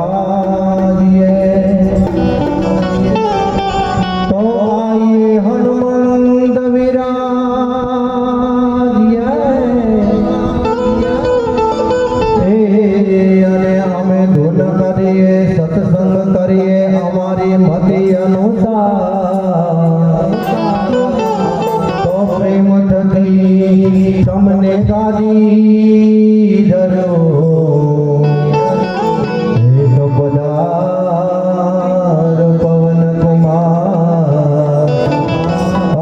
बिराजिए। तो आइए हनुमंत बिराजिए। અને અમે ધૂન કરીએ, સત્સંગ કરીએ અમારી મતિ અનુસાર। તો પ્રેમ થકી તમને ગાદી ધરો। હે તો પધાર પવન કુમાર।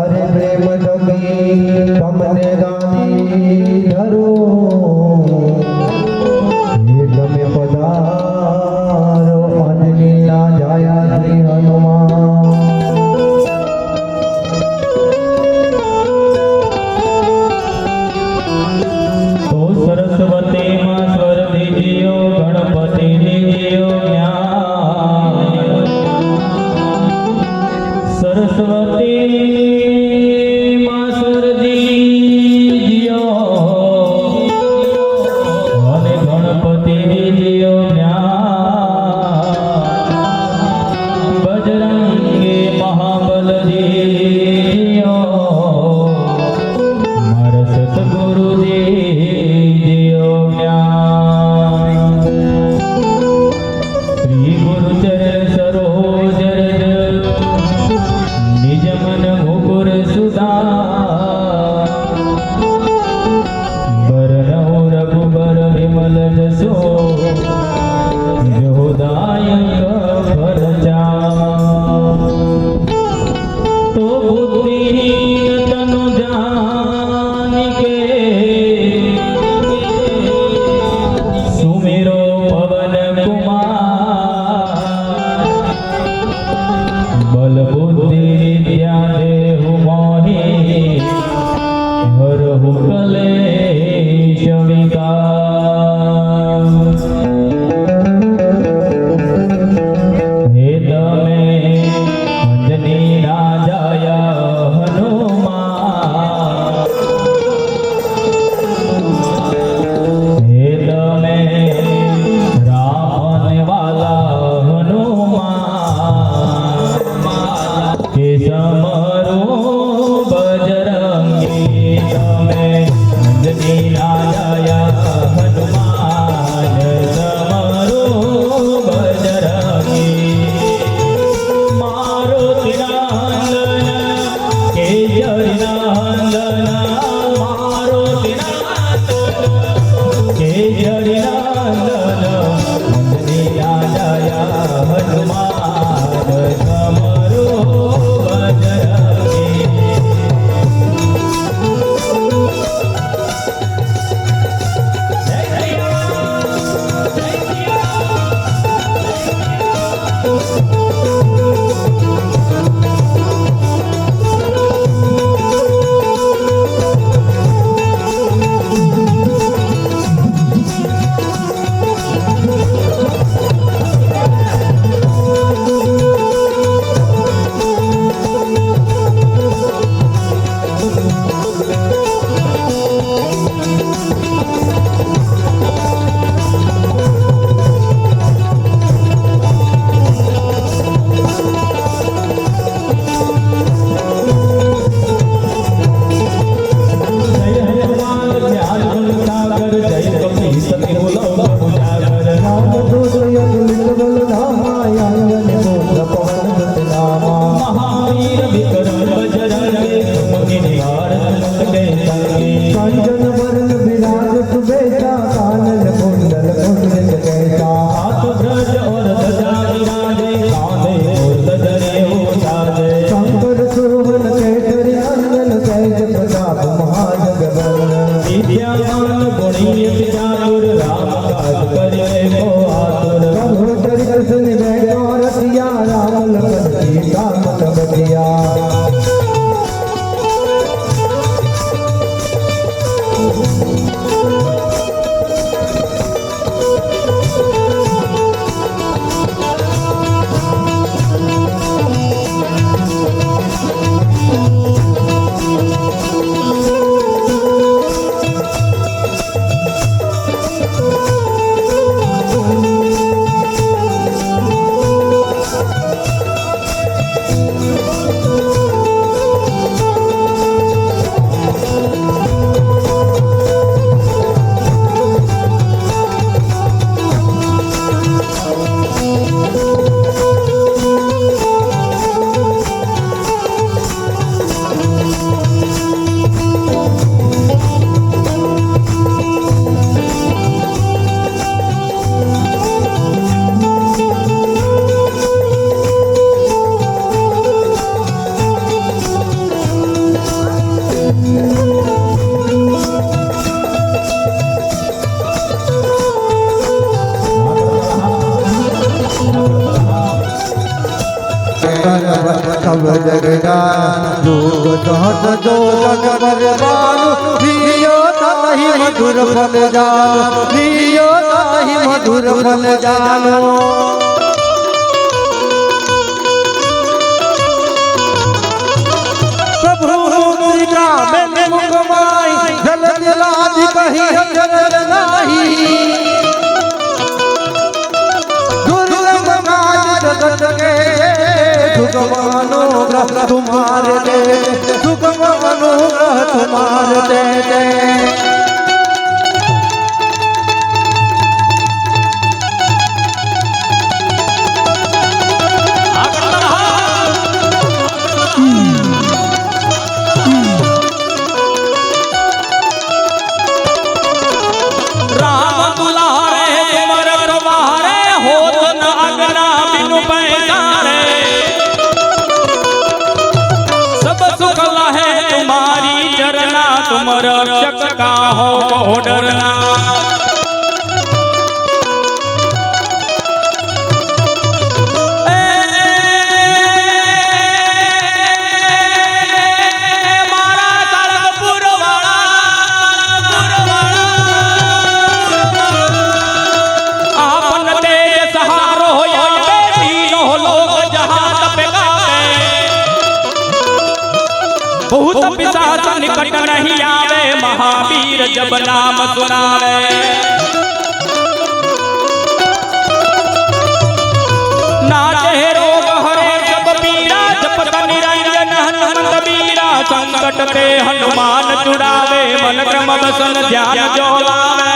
અરે પ્રેમ થકી તમને ગાદી ધરો। તમે પધારો અંજનીના જાયા શ્રી હનુમાન। તો સરસ્વતી માં સ્વર દીજીઓ, ગણપતિ દીજીઓ જ્ઞાન। સરસ્વતી માં સ્વર દીજીઓ અને ગણપતિ દીજીઓ જ્ઞાન। બજરંગી મહાબલ દીજીઓ મારા સતગુરુ દીજીઓ જ્ઞાન। શ્રી ગુરુ ચરણ સરોજ રજ નિજ મન મુકુર સુધા। બરનઉ રઘુબર વિમલ જસો જોદાયક ફરજા। તો બુદ્ધિહીન તનુ જાનિકે સુમેરો પવન કુમાર। બલ બુદ્ધિ વિદ્યા દેહુ મોહી હરહુ કલેશ વિકાર। હે તમે અંજની રાજાયા હનુમાન। હે તમે રામ વાલા હનુમાન। કે સમરો બજરંગી તમે અંજની રાજાયા હનુમાન। સમરો બજરંગી મારુતિ નંદન કેસરી નંદન। મારુતિ નંદન કેસરી નંદન અંજની રાજાયા હનુમાન। સમરો બજરંગી। જય શ્રી રામ, જય શ્રી महावीर विक्रम बजरंगी सुमति निवार संकट के संगी। कंचन वरण विराज सुबेसा कानन कुंडल कुंडल कैसा। हाथ ब्रज और ध्वजा विराजे कांधे मूर्त धरे उठाजे। शंकर सुवन केसरी नंदन तेज प्रताप महाजगवंदन। विद्यावान गुणी चातुर राम काज करे को आतुर। प्रभु चरित निवेदो रसिया राम लखन सीता मन बसिया। જગદાન જોગ સહત જો જગ પરવાનું દિયો તહી મધુર ફલ જાનો દિયો તહી મધુર ફલ જાનો जल जलादि कही जल नाही दुर्लभ काज जगत के दुख अनुग्रह तुम्हारे दे दुख अनुग्रह तुम्हारे दे तुम रक्षक का हो डरना बहुत पिशाच निकट नहीं आवे महावीर जब नाम सुनावे नाचे रोग हरे सब पीरा जपत निरंजन हनुमंत वीरा संकट के हनुमान छुड़ावे मन क्रम बसन ध्यान जो लावे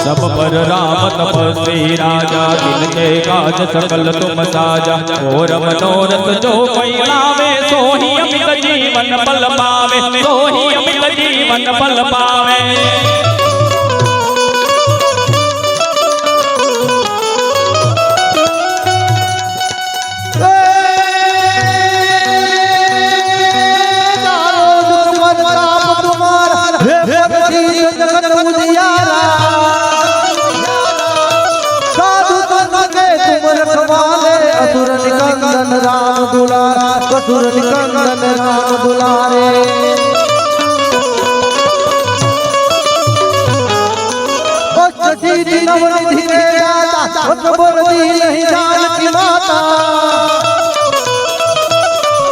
सब पर राम तपस्वी राजा जिनके काज सकल तुम साजा और मनोरथ जो कोई लावे सोही अमित जीवन बल पावे सोही अमित जीवन बल पावे असुर निकंदन राम दुलारे असुर निकंदन राम दुलारे बच्ची नवनिधि के दाता बोलती नहीं जानकी माता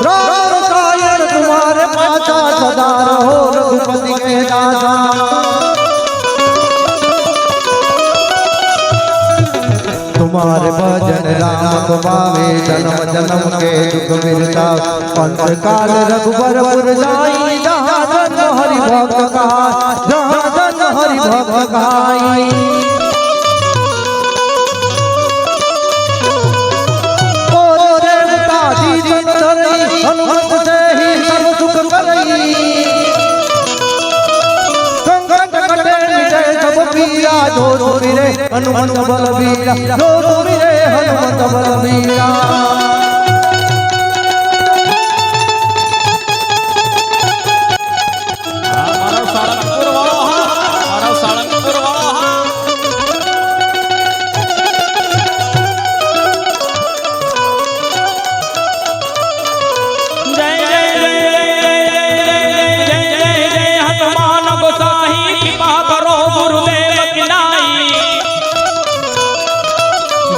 राम रसायन तुम्हारे पाचा सदा रहो रघुपति के दासा तुम्हारे भजन राम को पावे जन्म जन्म के दुख मिलता पंच काल रघुबर जाई जहाँ जन हरि भक्त कहा जहाँ जन हरि भक्त कहाई और देवता जी जन धरई हनुमत से ही सब सुख करई पीरा जो सुमिरे हनुमंत बलबीरा जो सुमिरे हनुमंत बलबीरा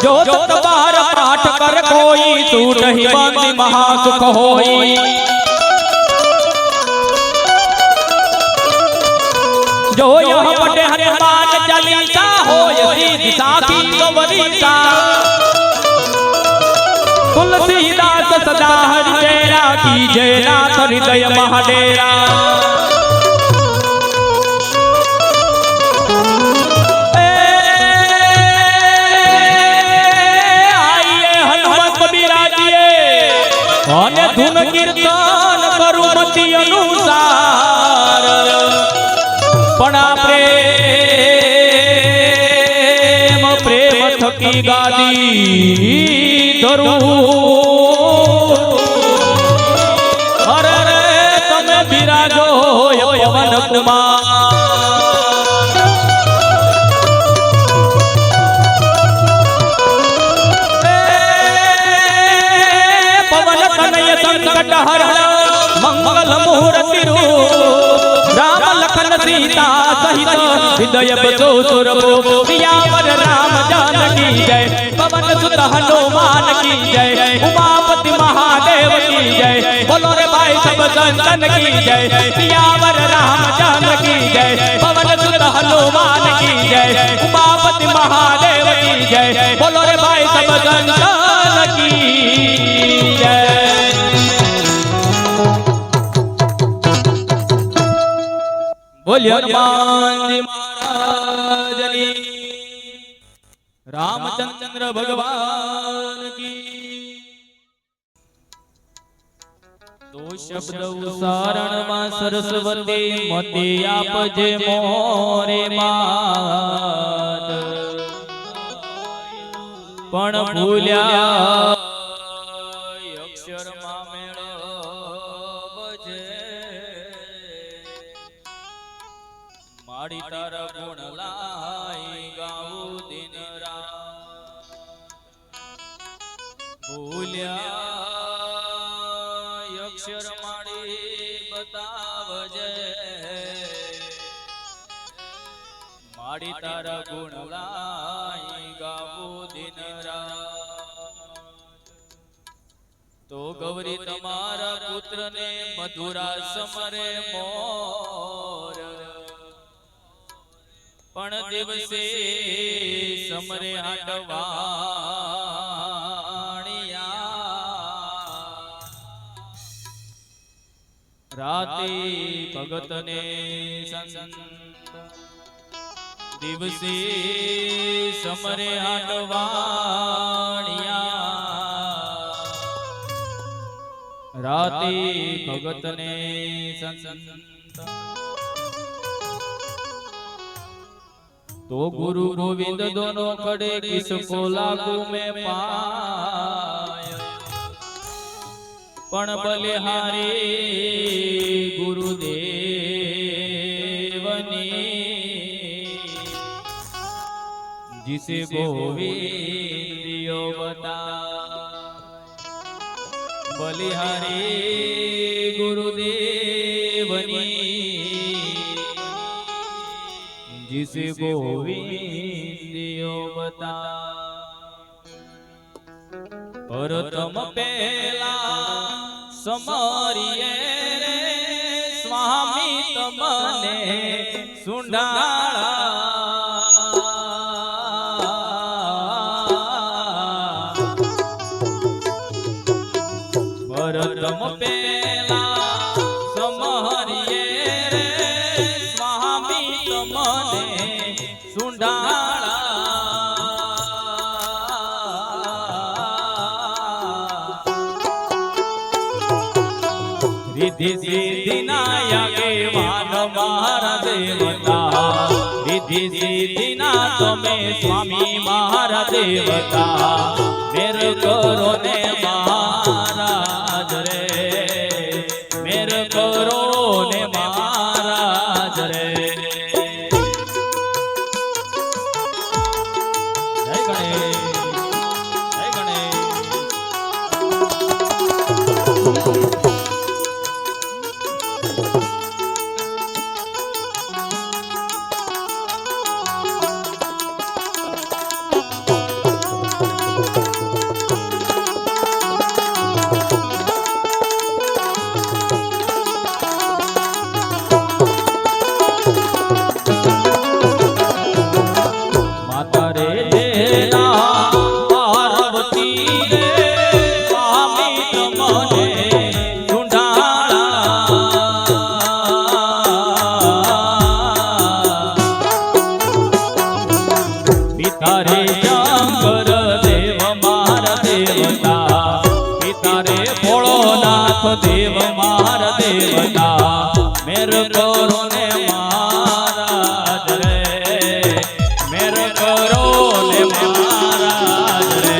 जो तबार पाठ कर कोई टूट ही बंदी महासुख होई जो यह पढ़े हनुमान चालीसा होय सीधी साखी गवरीता तुलसीदास सदा हरि तेरा कीजे नाथ हृदय महाडेरा અને ધૂન કીર્તન કરું મતિ અનુસાર પણ આ પ્રેમ થકી ગાદી ધરું અરે રે તમે બિરાજો પવન કુમાર संकट हरण मंगल मूर्ति रूप राम लखन सीता सहित हृदय बसो सुरभूप सियावर राम जानकी जय पवन सुत हनुमान की जय उमापति महादेव की जय बोलो रे भाई सब संतन की जय सियावर राम जानकी जय पवन सुत हनुमान की जय उमापति महादेव की जय बोलो रे भाई सब संतन की जय। बोलिए हनुमान जी महाराज की रामचंद्र भगवान की। दो शब्द उच्चारण में सरस्वती मते आपजे मोरे मात पण भूल्या अक्षर में मेळवजे माड़ी तारा गुण लाई गाऊं दिन रात भूल्या अक्षर माड़ी बतावजे माड़ी तारा गुण लाई गाऊं दिन रात। तो गौरी तमारा पुत्र ने मधुरा समरे मोर पण दिवसे समरे हाटवाणिया राते भगत ने संत दिवसे समरे हाटवाणिया राते भगत ने संत। तो गुरु गोविंद दोनों खड़े किसको लागू में पाय पण बलिहारी गुरुदेवनी जिसे गोविंदियो बता बलिहारी गुरुदेवनी जिसे गोविंदियो बता। परतम पेला समरिए रे स्वामी तमने सुंडाळा परतम पेला समरिए रे स्वामी तमने सुंडाळा रिद्धि सिद्धि नायके वान मारा देवता रिद्धि सिद्धि ना तुम्हें स्वामी मारा देवता मेरे करो ने महाराज रे मेरे करो ने महाराज रे। जय गणेश जय गणेश। देव मार देवता मेरे करो ने महाराज रे मेरे करो ने महाराज रे।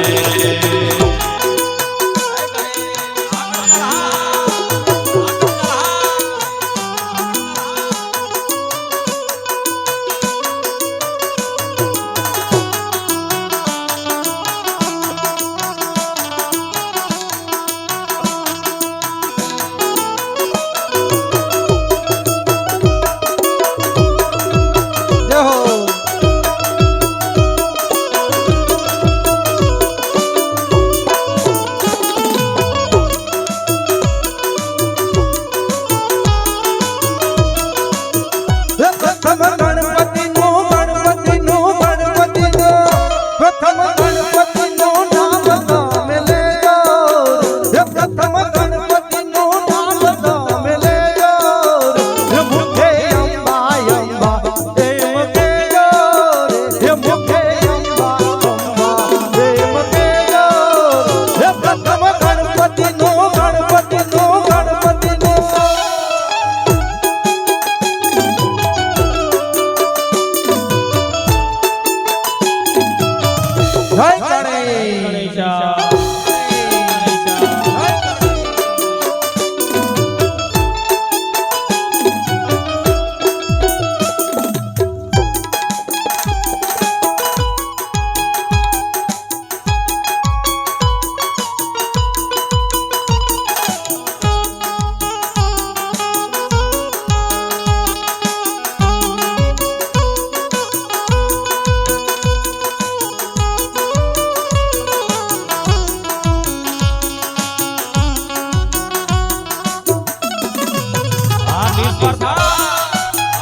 નિસ્વાર્થા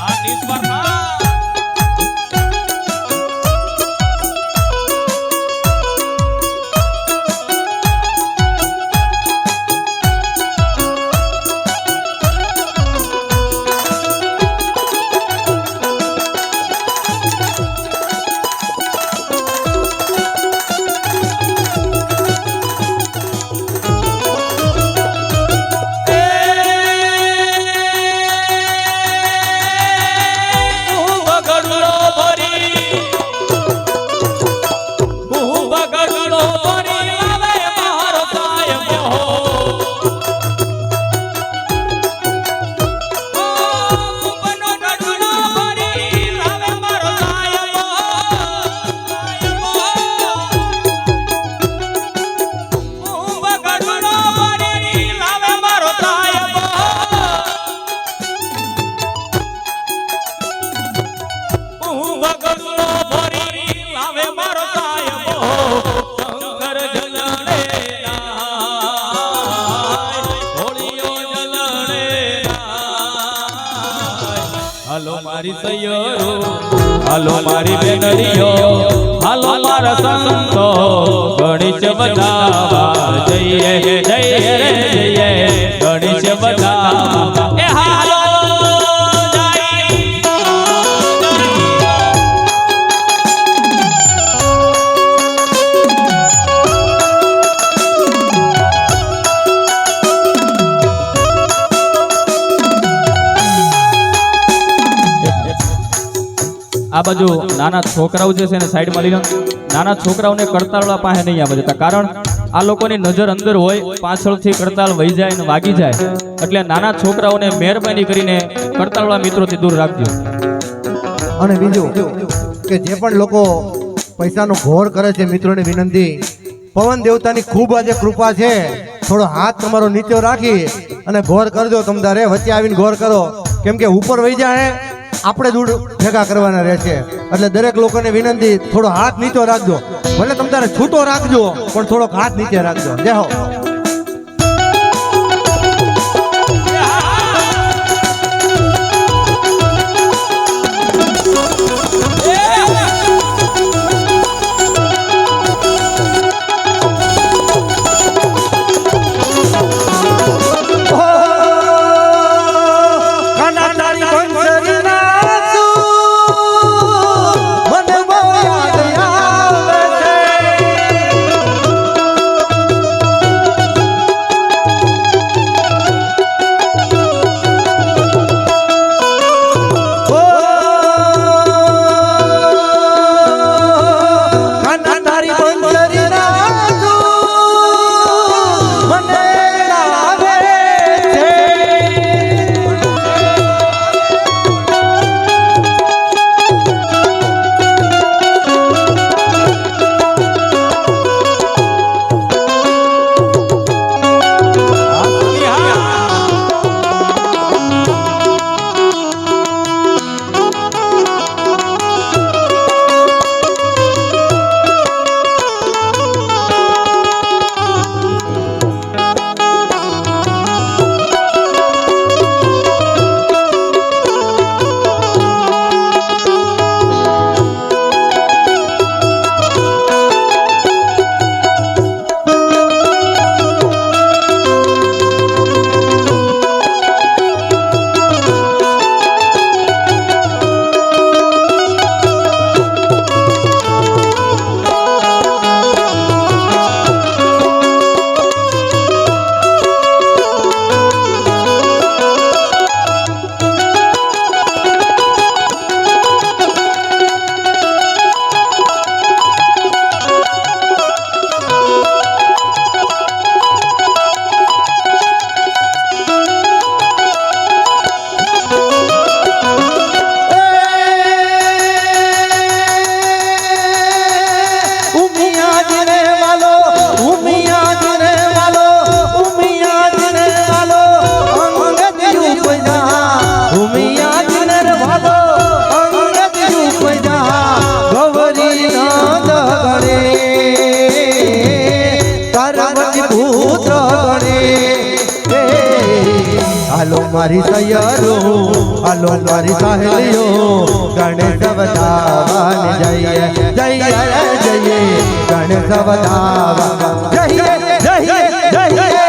આ નિસ્વાર્થા હાલો મારી બેનરીઓ હાલો મારા સંતો ગણેશ બધાવા જઈએ જઈએ રે જઈએ ગણેશ બધાવા એ હાલો આ બાજુ નાના છોકરાઓ જે છે ને સાઈડમાં લઈ લો. નાના છોકરાઓને કરતાળવા પાસે નહીં આવવા દેતા, કારણ આ લોકોની નજર અંદર હોય, પાછળથી કરતાળ વહી જાય ને વાગી જાય, એટલે નાના છોકરાઓને મહેરબાની કરીને કરતાળવા મિત્રોથી દૂર રાખજો. અને બીજું કે જે પણ લોકો પૈસાનો ઘોર કરે છે, મિત્રોને વિનંતી, પવન દેવતાની ખૂબ આજે કૃપા છે, થોડો હાથ તમારો નીચો રાખી અને ઘોર કરજો. તમતારે વચ્ચે આવીને ઘોર કરો, કેમ કે ઉપર વહી જાય આપણે દૂર ભેગા કરવાના રહેશે. એટલે દરેક લોકોને વિનંતી, થોડો હાથ નીચો રાખજો, ભલે તમ તારે છૂટો રાખજો પણ થોડોક હાથ નીચે રાખજો. જય હો. મારી સૈયરો હાલો મારી સહેલીઓ ગણેશ વધાવન જઈએ જઈએ જઈએ ગણેશ વધાવન જઈએ જઈએ જઈએ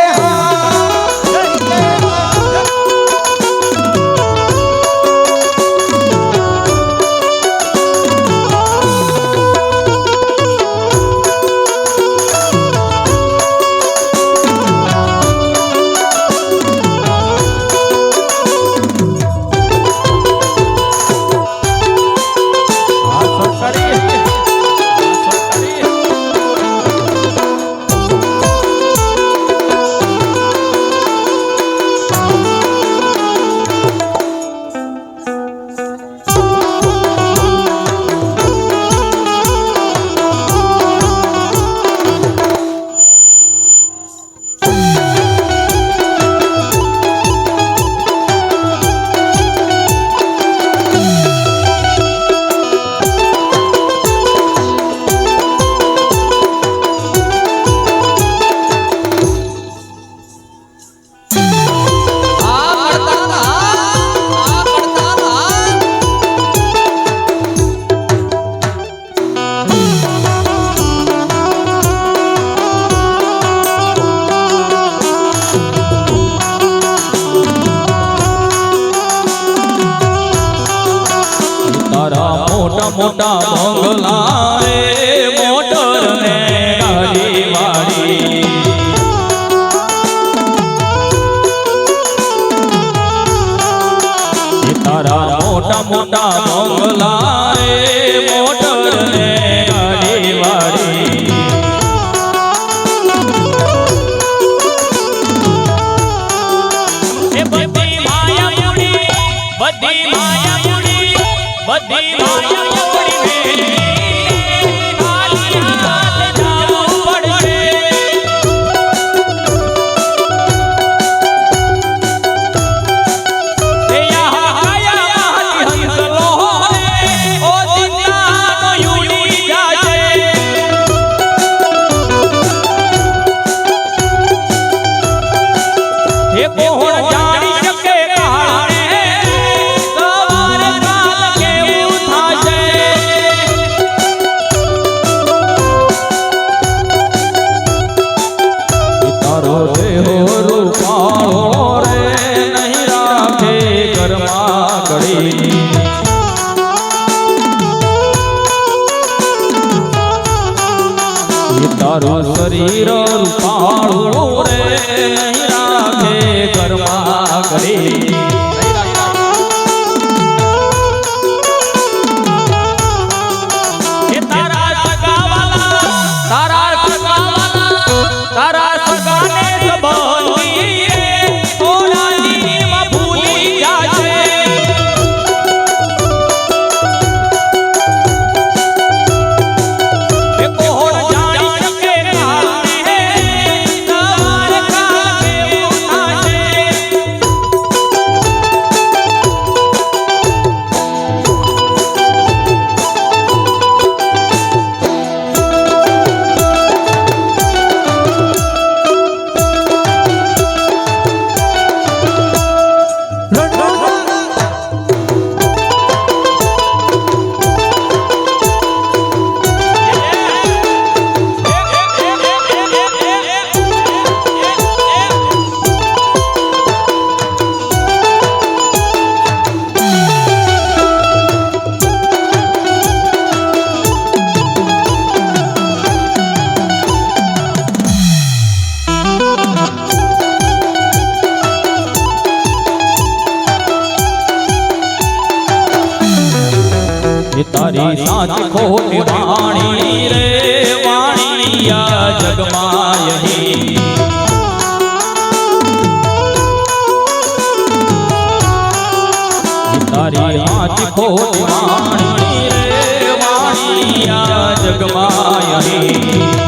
મોટા બંગલા રે મોટર ને ગાડી વાળી તારા મોટા મોટા બંગલા રે મોટર ને ગાડી વાળી બધી માયા મૂડી બધી માયા મૂડી બધી માયા તારું શરીર રૂપાળું રે નહીં રાખે ઘરમાં કરી તારા સગાને સંબંધી થોડા દીમાં ભૂલી જાશે તારી સાચ ખોટી વાણી રે વાણીયા જગમાં યહી તારી સાચ ખોટી વાણી રે વાણીયા જગમાં યહી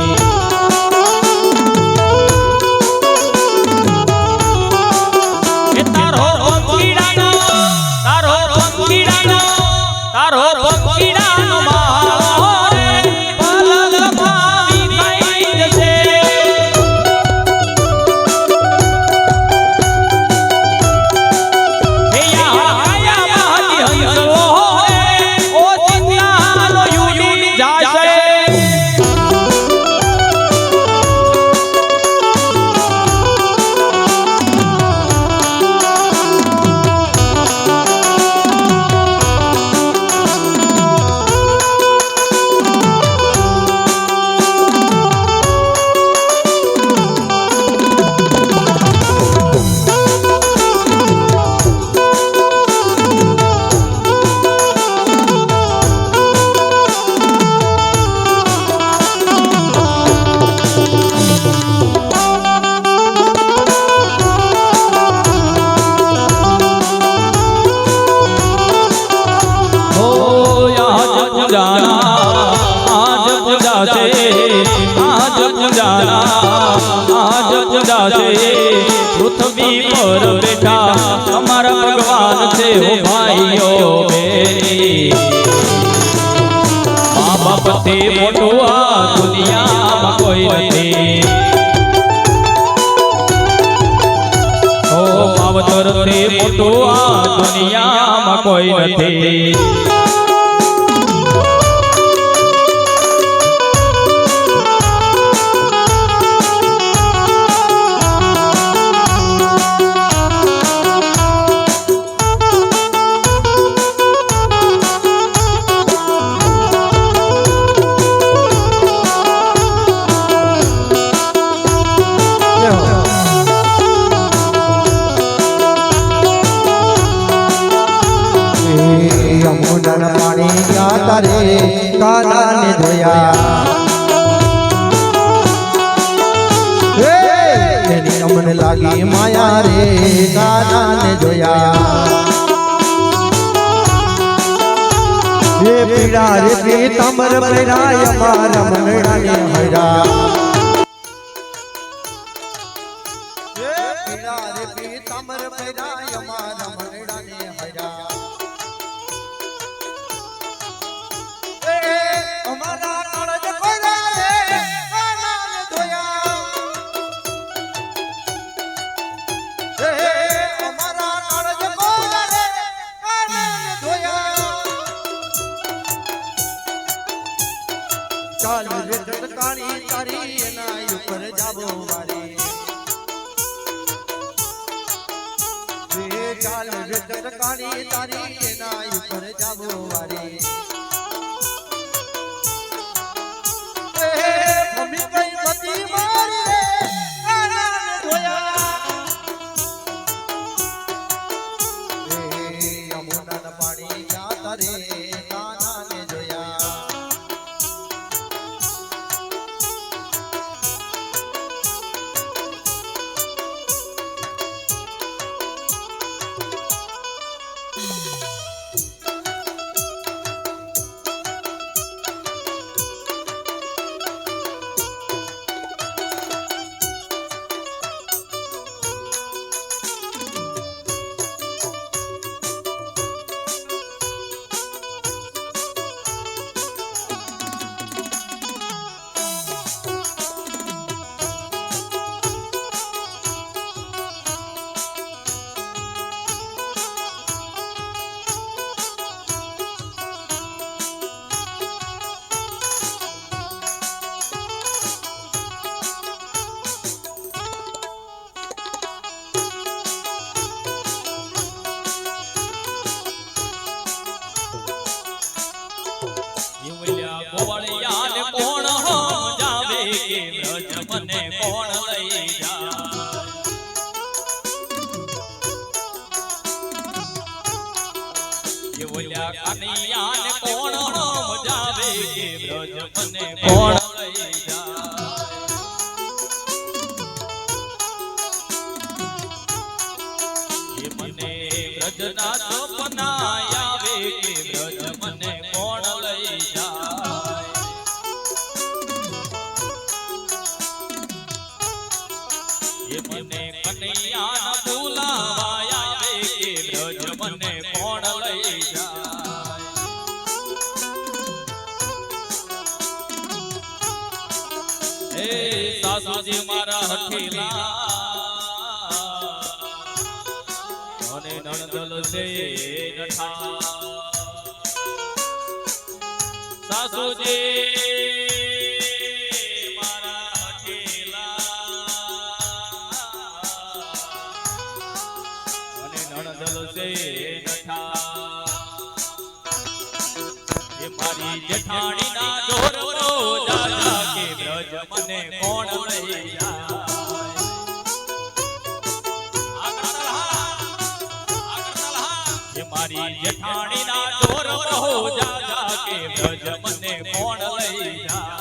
થી મોટું આ દુનિયામાં કોઈ નથી ઓ માવતર થી મોટું આ દુનિયામાં કોઈ નથી યમુના પાણી ગયા તારે કાનાને ધોયા એની અમને લાગી માયા રે કાનાને જોયા એ પીડા રે પીતાંબર પૈરાય મારા મનડાને હૈરા એ પીડા રે પીતાંબર પૈરાય મારા મનડાને હૈરા અમારા કાળજ કોરા રે કાનાને ધોયા અમારા કાળજ કોરા રે કાનાને ધોયા ચાલ રે ટટકાણી તારી એના ઉપર જાબો વારી ચાલ રે ટટકાણી તારી એના ઉપર જાબો વારી પાણી ગયા તારે કાનાને જોયા ગોવાળિયાને કોણ સમજાવે કે વ્રજ મને કોણ લઈ જાય બોલ્યા કનૈયાને કોણ સમજાવે કે વ્રજ મને કોણ લઈ જાય મને વ્રજના સપના આવે કે વ્રજ મને કોણ લઈ જાય મને કનૈયાના બોલાવા આવે કે વ્રજ મને કોણ લઈ જાય એ સાસુજી મારા હઠેલા અને નણદલ છે નઠા સાસુજી મારા હઠેલા અને નણદલ છે નઠા એ મારી જેઠાણી ના જોર દાદા કે વ્રજ મને કોણ લઈ જાય મારી જેઠાણી ના જોર રહો જાજા કે વ્રજ મને કોણ લઈ જાય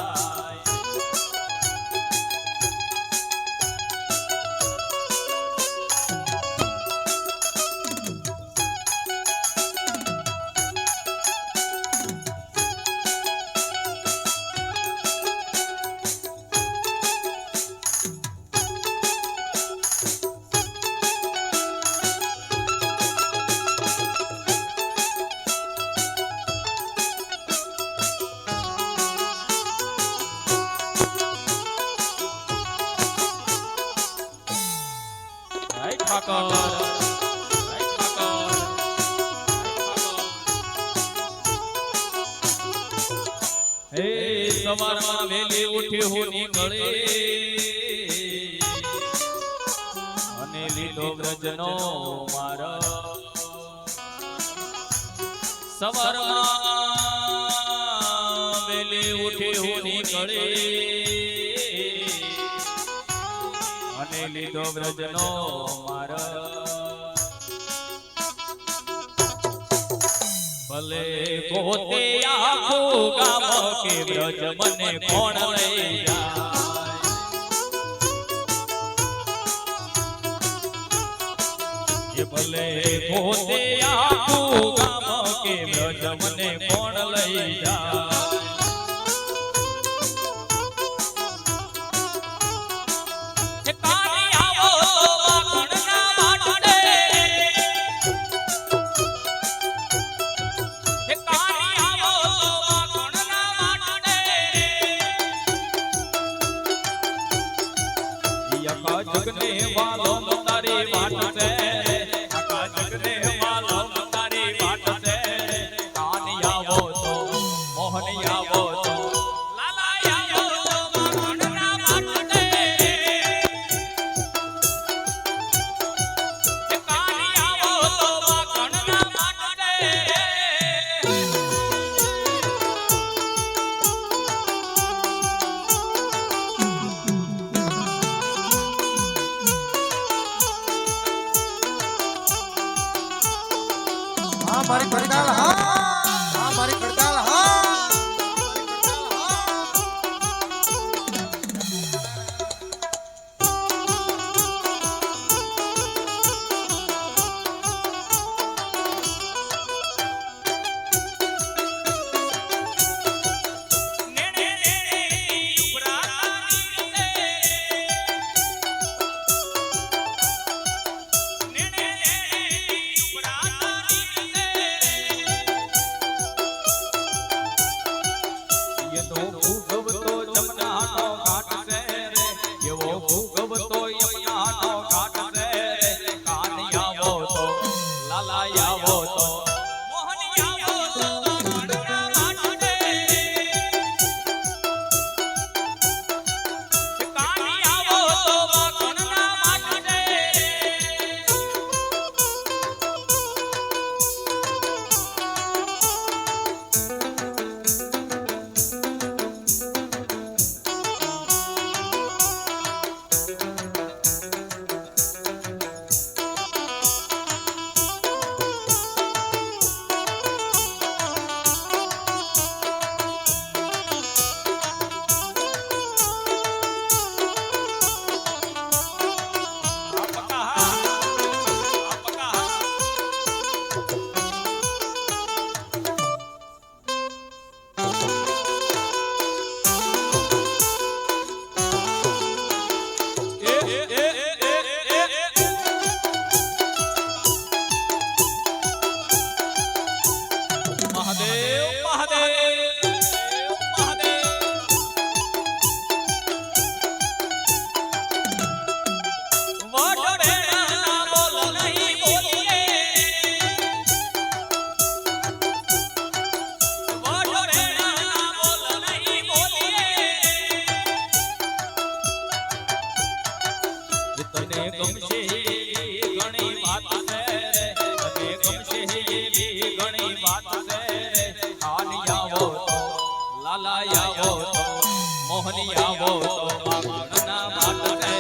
હે સવારમાં વેલી ઉઠી હું નીકળે અને લીલો વ્રજનો મારા સવારમાં વેલી ઉઠી હું નીકળે અને લીધો વ્રજનો મારા ભલે પોતે આખું ગામ કે વ્રજ મને કોણ લઈ જાય એ ભલે પોતે આખું ગામ કે વ્રજ મને કોણ લઈ જાય જગને વાલો તારી વાટ છે આખા જગને વાલો તારી વાટ છે કાની આવો તો મોહની આવો તો લાલા આવો તો મગણના વાટ છે કાની આવો તો મગણના વાટ મારી ખડતાલ હા મારી ખડતાલ હા મોહની આવો તો મગણના વાટ છે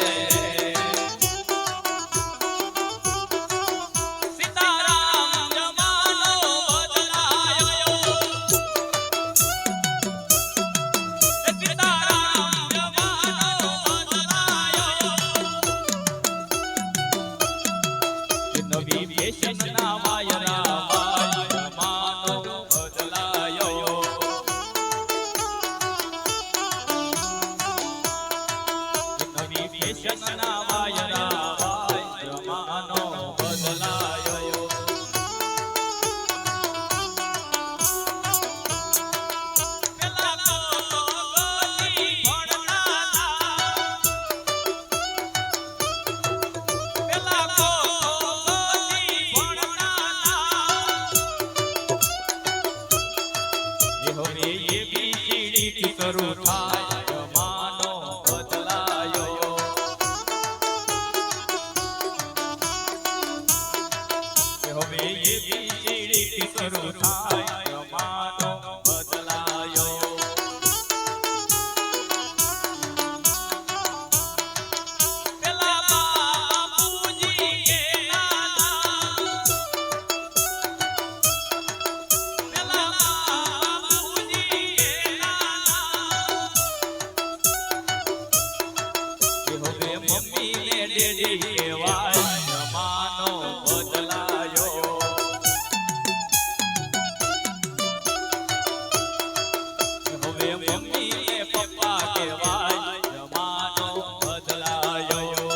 સીતારામ જમાનો બદલાયો સીતારામ જમાનો બદલાયો નવી ફેશનના વાયરા જમાનો બદલાયો ફેશનના વાયરા જમાનો બદલાયો પેલા તો ગોતી ભણતા હતા પેલા હવે એ બીજી શરૂ થાય જમાનો બદલાયો પેલા બાપુજી કે પેલા બાપુજી કે હવે મમ્મી ને ડેડી કહેવાય જમાનો બદલાયો હવે મમ્મી ને પપ્પા કહેવાય જમાનો બદલાયો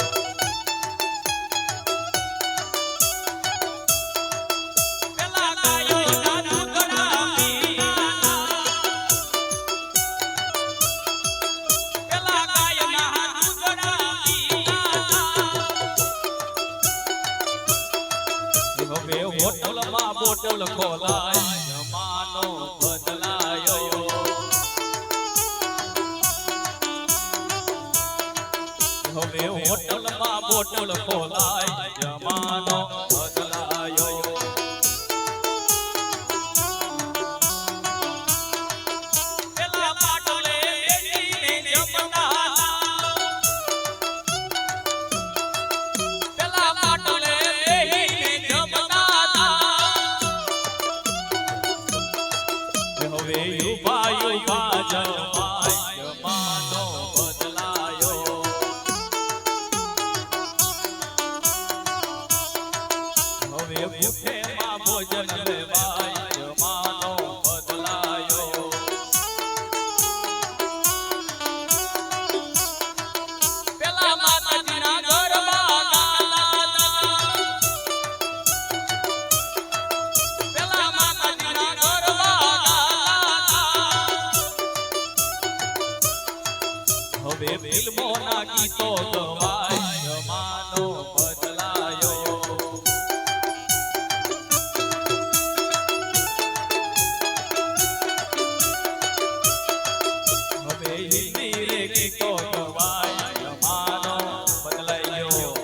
પેલા ગાયો ના દૂધડા પીતા પેલા ગાયો ના દૂધડા હવે હોટલમાં બોટલ ખોલાય જમાનો બદલાયો હવે હોટલમાં બોટલ ખોલાય જમાનો બદલાયો પેલા પાટલે બેસીને જમતા પેલા પાટલે બેસીને જમતા હવે યુવા યુવા જમાય જમાનો બદલાયો હવે બુફેમાં ભોજન લેવાય જમાનો બદલાયો પેલા માતાજીના ગરબા ગાતા પેલા માતાજીના ગરબા ગાતા હવે ફિલ્મોના ગીતો ગવાય જમાનો બદલાયો હવે હિન્દી રે ગીતો ગવાય જમાનો બદલાયો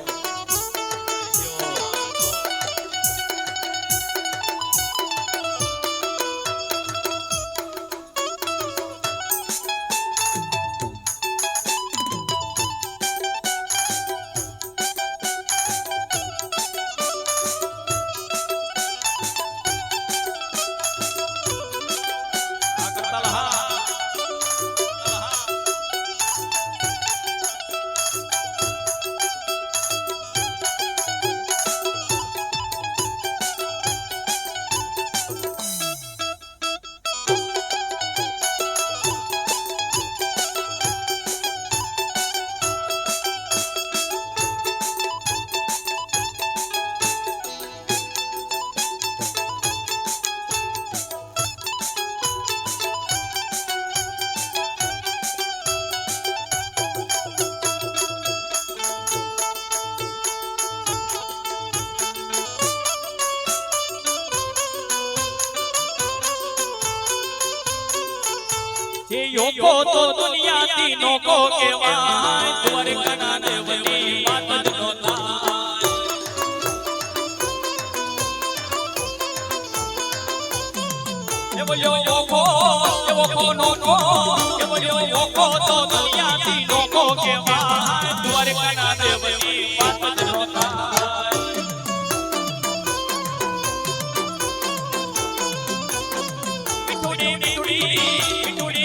ये योको तो दुनिया तीनों को केवाय द्वारका देवनी बात नो थाय ये बोलो योको नो नो ये बोलो योको तो दुनिया तीनों को केवाय द्वारका देवनी बात नो थाय मिठुड़ी मिठुड़ी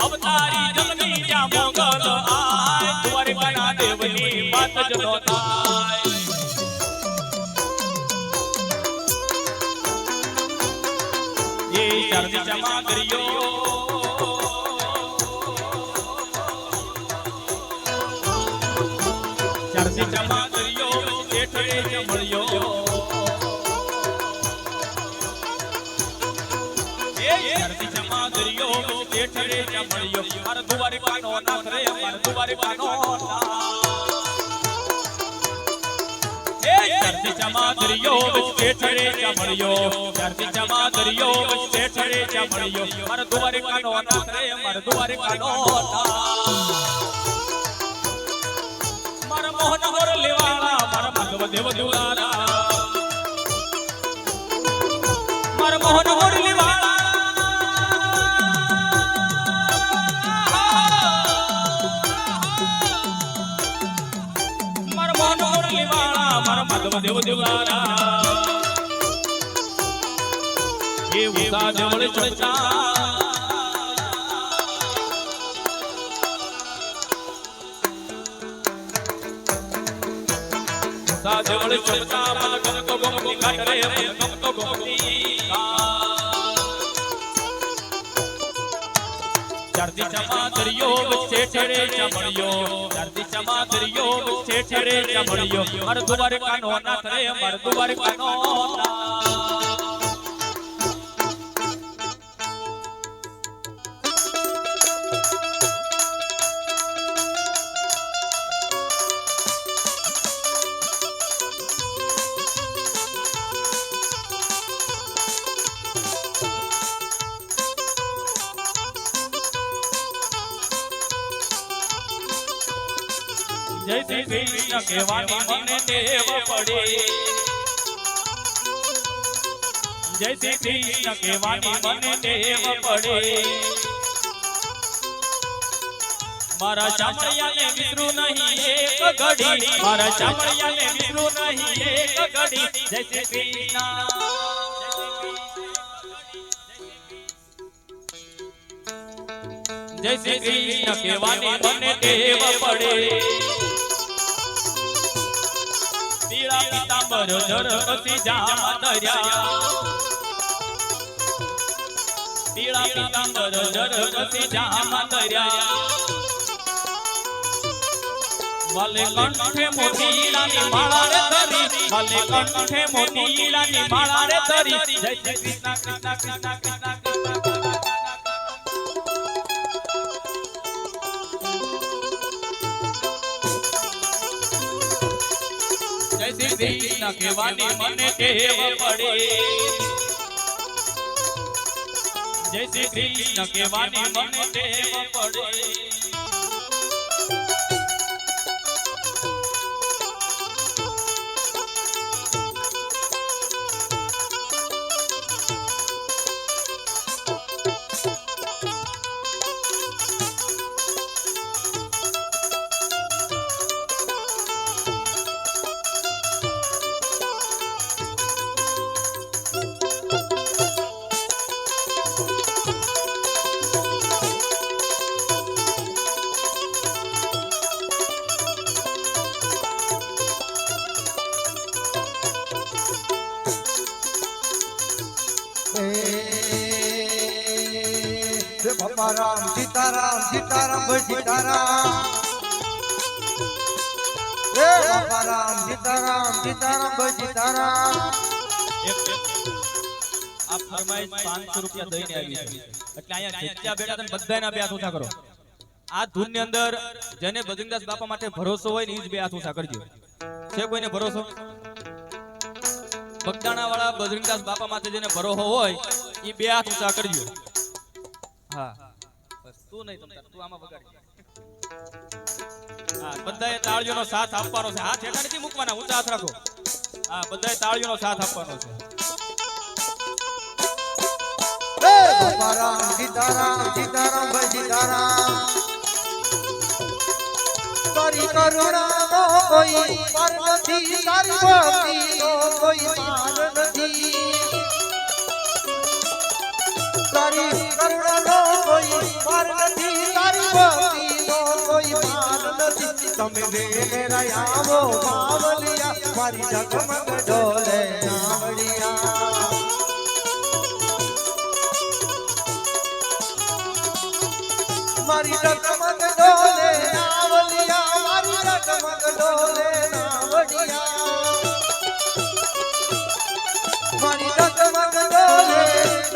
अवतारी जमनी क्या मोगल आए द्वारका ચમા દરિયો ચરતી ચમા દરિયો જેઠે જમળ્યો એ ચરતી ચમા દરિયો જેઠે જમળ્યો માર દ્વારિકાનો નાથ રે માર દ્વારિકાનો ધરતી ચમા દરિયો વચ્ચે છડે ચમળ્યો ધરતી ચમા દરિયો વચ્ચે છડે ચમળ્યો માર દ્વારિકાનો નાથ રે માર દ્વારિકાનો માર મોહન મોર લેવાળા માર માધવ દેવ દુલારા માર મોહન મોર લેવાળા માર મોહન મોર લેવાળા માર માધવ દેવ દેવલારા એ ઉષા જમળ ચમચા ઉષા જમળ ચમચા મન ગમતો ગમતી કાટ રે મન ગમતો ગમતી ચરતી ચમા દરિયો વચ્ચે છડે ચમળ્યો ચરતી ચમા દરિયો વચ્ચે છડે ચમળ્યો માર દ્વારિકાનો નાથ રે માર દ્વારિકાનો જય શ્રી કૃષ્ણ કહેવાની મને ટેવ પડે જય શ્રી કૃષ્ણ કહેવાની મને ટેવ પડે મારા ચામડિયાને વિસરું નહીં એક ઘડી મારા ચામડિયાને વિસરું નહીં એક ઘડી જય શ્રી કૃષ્ણ જય શ્રી કૃષ્ણ કહેવાની મને ટેવ પડે પીળા પીતાંબર ઝરકતી જામ દર્યા પીળા પીતાંબર ઝરકતી જામ દર્યા વાલે કંઠે મોતીલાની માળા રે ધરી વાલે કંઠે મોતીલાની માળા રે ધરી જય શ્રી કૃષ્ણ કૃષ્ણ કૃષ્ણ કૃષ્ણ જય શ્રી કૃષ્ણ કહેવાની મને ટેવ પડે જય શ્રી કૃષ્ણ કહેવાની મને ટેવ પડે बाबा राम सीताराम सीताराम भाई सीताराम बाबा राम सीताराम सीताराम भाई सीताराम આ ફરમાઈશ 500 રૂપિયા દઈને આવી છે એટલે અહીંયા જેટલા બેઠા તમે બધાયના બે હાથ ઊંચા કરો આ ધૂનની અંદર જેને બજરંગદાસ બાપા માટે ભરોસો હોય ને ઈ જ બે હાથ ઊંચા કરજો છે કોઈને ભરોસો બગદાણા વાળા બજરંગદાસ બાપા માટે જેને ભરોસો હોય ઈ બે હાથ ઊંચા કરજો હા બસ તું નહીં તમતાર તું આમાં વગાડી હા બધાએ તાળીઓનો સાથ આપવાનો છે હાથ હેઠા નથી મૂકવાના ઊંચા હાથ રાખો હા બધાએ તાળીઓનો સાથ આપવાનો છે बाबा राम सीताराम सीताराम भाई सीताराम तारी करुणा नो कोई पार नहीं तारी भक्ति नो कोई पार नहीं तारी करुणा नो कोई पार नहीं तारी भक्ति नो कोई पार नहीं तमे मेरा आवो बावलिया मारी जगमग डोले आवड़िया મારી ડગમગ ડોલે નાવડિયા મારી ડગમગ ડોલે નાવડિયા મારી ડગમગ ડોલે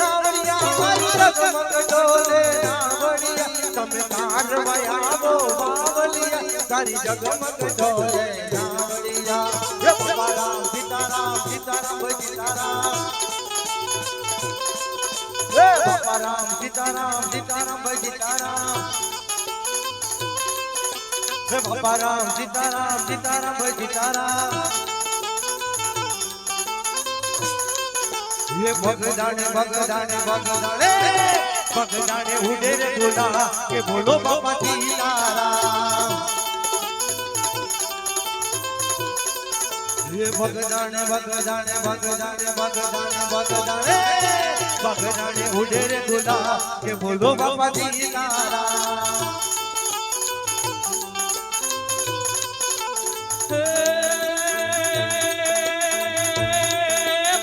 નાવડિયા મારી ડગમગ ડોલે નાવડિયા તમે કારવાયા આવો બાવલિયા તારી ડગમગ ડોલે નાવડિયા હે બાબા સીતારામ સીતારામ સીતારામ હે બાપા રામ સીતારામ સીતારામ ભાઈ સીતારામ હે બાપા રામ સીતારામ સીતારામ ભાઈ સીતારામ ये भगदाने भगदाने भगदाने भगदाने उड़े रे गोला के बोलो बाबा सीताराम ये भगदाने भगदाने भगदाने भगदाने भगदाने भगदाने उड़े रे गोला के बोलो बाबा सीताराम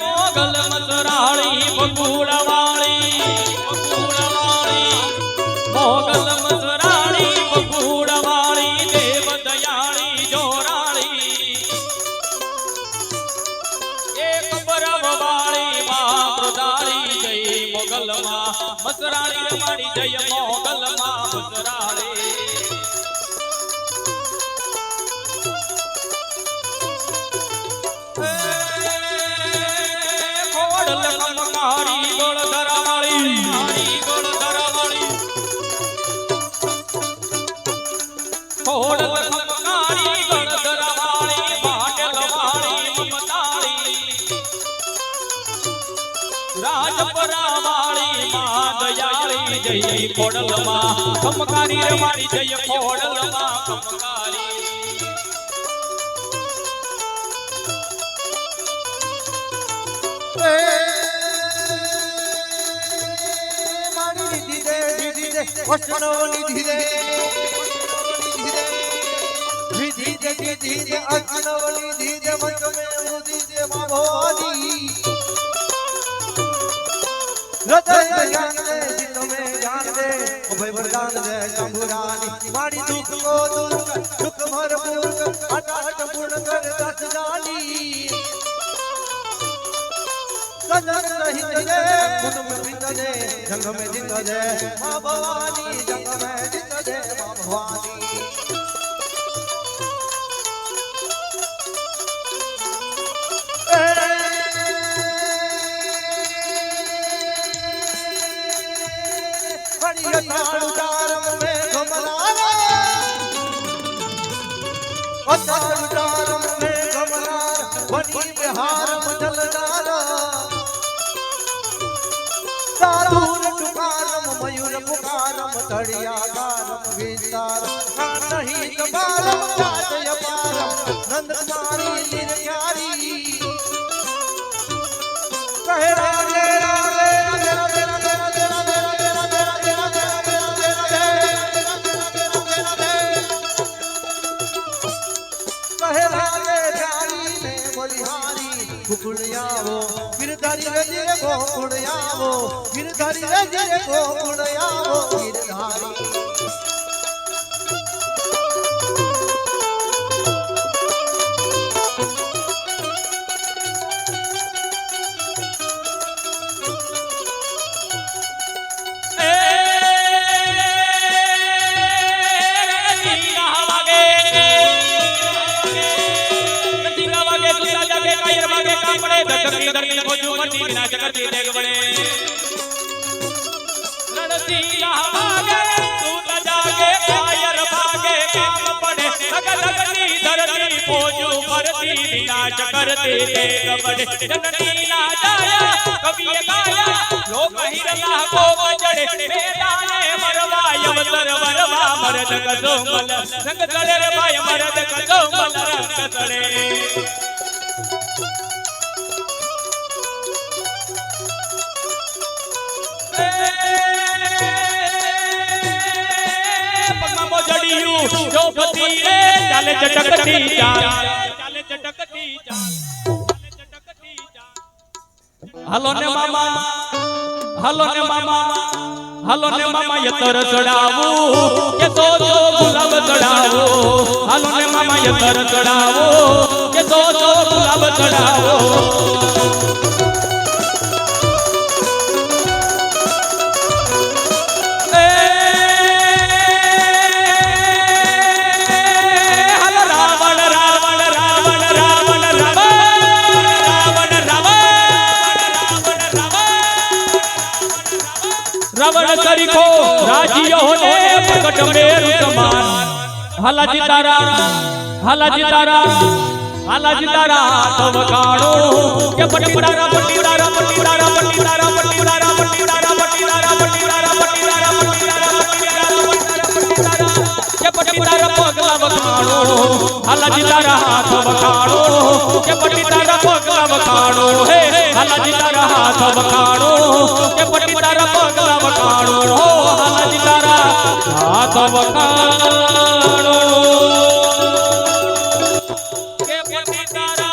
મોગલ મસરાળી બગુડવાળી મોગલ મસરાળી બગુડવાળી દેવ દયાળી જોરાળી એક બરવવાળી માં મૃદાળી જય મોગલમાં મસરાળી રમાડી જય મોગલમાં મસરાળી લખમકારી ગોળ ધરાવાળી ગોળ ધરાવાળી ગોળ લખમકારી ગોળ ધરાવાળી ભાટલવાળી મમતાળી રાજપરાવાળી માં દયાળી જય ખોડલમાં ખમકારી રમાડી જય ખોડલમાં ખમકારી वचनो निधि रे विधि दे विधि दे अचनो निधि दे मन में उधि दे भवानी हृदय ज्ञान दे जिन में ज्ञान दे अभय वरदान दे शंभुरानी मारी दुख को दूर कर दुख भरपूर कर अटाट पूर्ण कर दस जानी सजन सहित दे खुद में बिंद दे जंग में जिंद दे मां भवानी जंग में जिंद दे मां भवानी बड़ी अताड़ू तारम में घमरारा अताड़ू तारम में घमरारा बनी बिहारम जलदारा साधुर टुकारम मयूर पुकारम तड़ियाकारम विस्तारम नहीं कबारम जातय पारम नंद कुमारी निर्यारी कहे रागे रागे रागे रागे रागे रागे रागे रागे रागे कहे रागे प्यारी में बलिहारी कुकुड़ियावो गिरधारी रजे गोकुड़ियावो गिरधारी रजे गोकुड़ियावो गिरधारी विनाश करती देख बड़े रणसिया भागे सूत जागे कायर भागे काम पड़े लगती धरती पोजू भरती विनाश करती देख बड़े जननी ना जाया कवि गाया लोक हिरला को बजड़े मैदाने मरवा यवतर वरवा मरद कसोमल संग तड़े रे भाई मरद कसोमल रंग तड़े जो पति रे चाले चटकती जा हालो ने मामा હાલો ને મામા યતર ચડાવું કે તો ગુલાબ ચડાવો હાલો ને મામા યતર ચડાવો કે તો ગુલાબ ચડાવો रावण करिको राजियो ने प्रकट मेरु समान हला जितारा तव काणो के पटिदारा के पटिदारा पगला बखाणो हला जितारा तव काणो के पटिदारा पगला बखाणो हे हला जितारा तव काणो के पटिदारा पगला बखाणो हो हला जितारा तव काणो के पटिदारा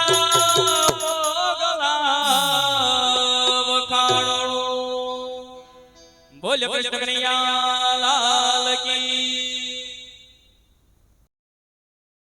पगला बखाणो बोल कृष्ण कन्हैया लाल की